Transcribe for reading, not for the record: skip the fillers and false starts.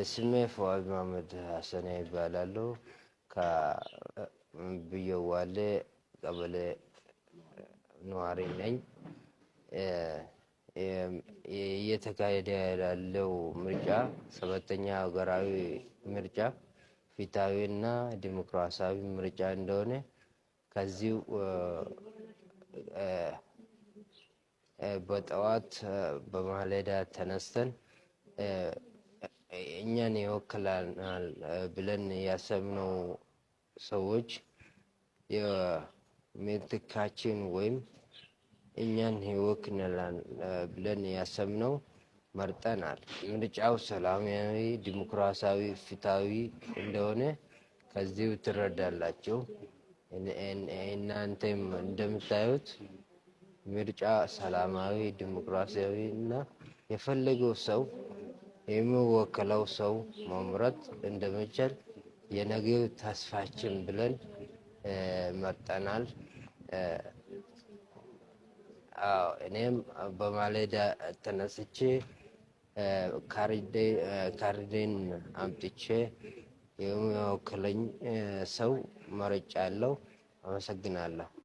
ስሜ ፉአድ መሐመድ ሐሰን ይባላሉ። ከብየዋሌ ቀበሌ ነዋሪ ነኝ። እየተካሄደ ያለው ምርጫ ሰባተኛ ሀገራዊ ምርጫ ፍትሃዊና ዲሞክራሲያዊ ምርጫ እንደሆነ ከዚሁ በጠዋት በማለዳ ተነስተን እኛን ይወክላል ብለን ያሰብነው ሰዎች የምትካችን ወይም እኛን ይወክላል ብለን ያሰብነው መርጠናል። ምርጫው ሰላማዊ፣ ዲሞክራሲያዊ፣ ፍትሃዊ እንደሆነ ከዚሁ ትረዳላችሁ። እናንተም እንደምታዩት ምርጫ ሰላማዊ፣ ዲሞክራሲያዊ እና የፈለገው ሰው የሚወክለው ሰው መምረጥ እንደሚችል የነገው ተስፋችን ብለን መርጠናል። እኔም በማለዳ ተነስቼ ካርዴን አምጥቼ የሚወክለኝ ሰው መርጫለሁ። አመሰግናለሁ።